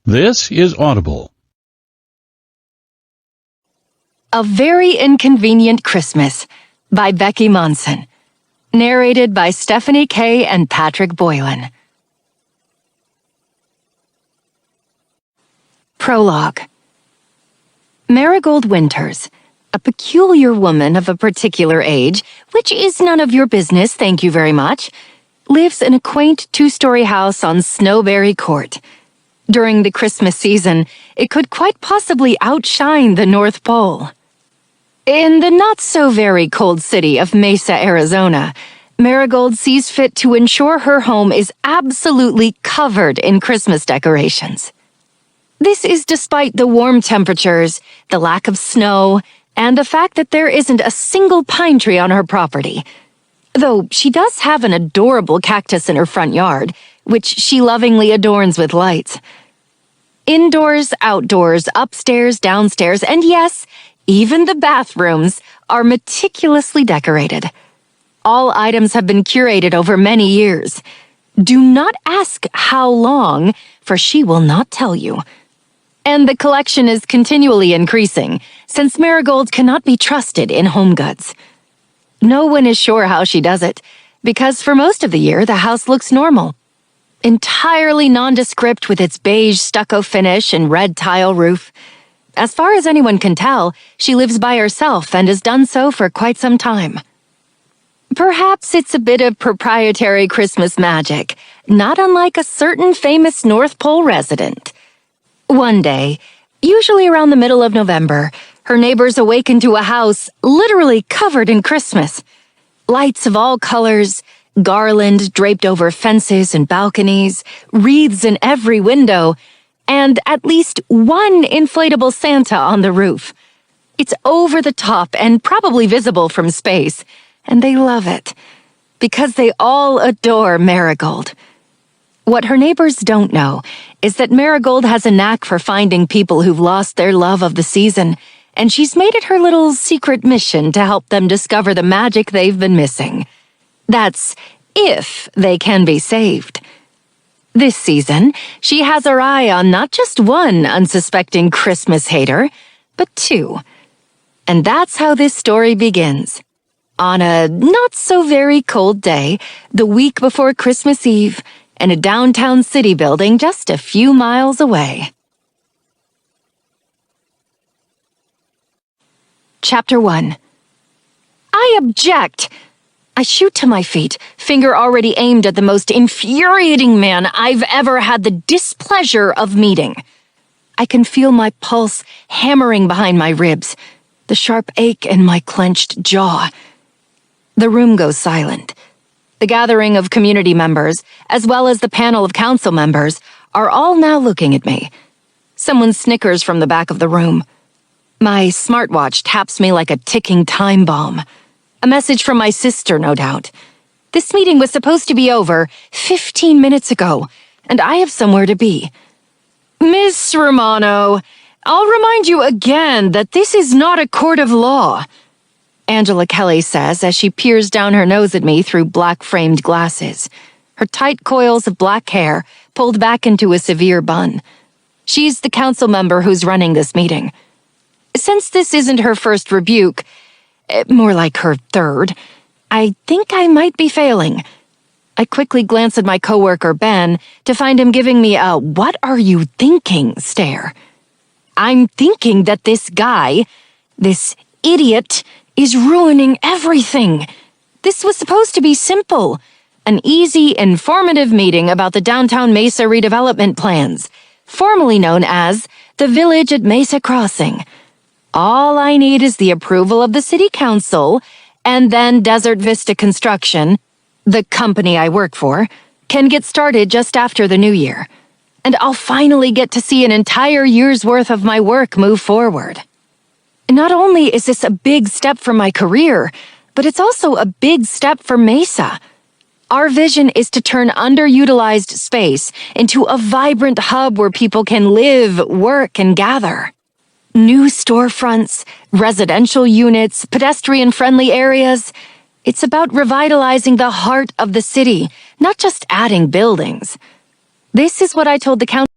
This is Audible. A Very Inconvenient Christmas by Becky Monson. Narrated by Stephanie Kay and Patrick Boylan. Prologue. Marigold Winters, a peculiar woman of a particular age, which is none of your business, thank you very much, lives in a quaint two-story house on Snowberry Court. During the Christmas season, it could quite possibly outshine the North Pole. In the not-so-very-cold city of Mesa, Arizona, Marigold sees fit to ensure her home is absolutely covered in Christmas decorations. This is despite the warm temperatures, the lack of snow, and the fact that there isn't a single pine tree on her property. Though she does have an adorable cactus in her front yard, which she lovingly adorns with lights. Indoors, outdoors, upstairs, downstairs, and yes, even the bathrooms are meticulously decorated. All items have been curated over many years. Do not ask how long, for she will not tell you. And the collection is continually increasing, since Marigold cannot be trusted in home goods. No one is sure how she does it, because for most of the year the house looks normal. Entirely nondescript with its beige stucco finish and red tile roof. As far as anyone can tell, she lives by herself and has done so for quite some time. Perhaps it's a bit of proprietary Christmas magic, not unlike a certain famous North Pole resident. One day, usually around the middle of November, her neighbors awaken to a house literally covered in Christmas. Lights of all colors, garland draped over fences and balconies, wreaths in every window, and at least one inflatable Santa on the roof. It's over the top and probably visible from space, and they love it, because they all adore Marigold. What her neighbors don't know is that Marigold has a knack for finding people who've lost their love of the season, and she's made it her little secret mission to help them discover the magic they've been missing. That's if they can be saved. This season, she has her eye on not just one unsuspecting Christmas hater, but two. And that's how this story begins. On a not-so-very-cold day, the week before Christmas Eve, in a downtown city building just a few miles away. Chapter 1. I object! I shoot to my feet, finger already aimed at the most infuriating man I've ever had the displeasure of meeting. I can feel my pulse hammering behind my ribs, the sharp ache in my clenched jaw. The room goes silent. The gathering of community members, as well as the panel of council members, are all now looking at me. Someone snickers from the back of the room. My smartwatch taps me like a ticking time bomb. A message from my sister, no doubt. This meeting was supposed to be over 15 minutes ago, and I have somewhere to be. Miss Romano, I'll remind you again that this is not a court of law, Angela Kelly says as she peers down her nose at me through black-framed glasses, her tight coils of black hair pulled back into a severe bun. She's the council member who's running this meeting. Since this isn't her first rebuke, more like her third, I think I might be failing. I quickly glance at my coworker, Ben, to find him giving me a "what are you thinking" stare. I'm thinking that this guy, this idiot, is ruining everything. This was supposed to be simple. An easy, informative meeting about the downtown Mesa redevelopment plans, formerly known as the Village at Mesa Crossing. All I need is the approval of the city council, and then Desert Vista Construction, the company I work for, can get started just after the new year. And I'll finally get to see an entire year's worth of my work move forward. Not only is this a big step for my career, but it's also a big step for Mesa. Our vision is to turn underutilized space into a vibrant hub where people can live, work, and gather. New storefronts, residential units, pedestrian-friendly areas. It's about revitalizing the heart of the city, not just adding buildings. This is what I told the council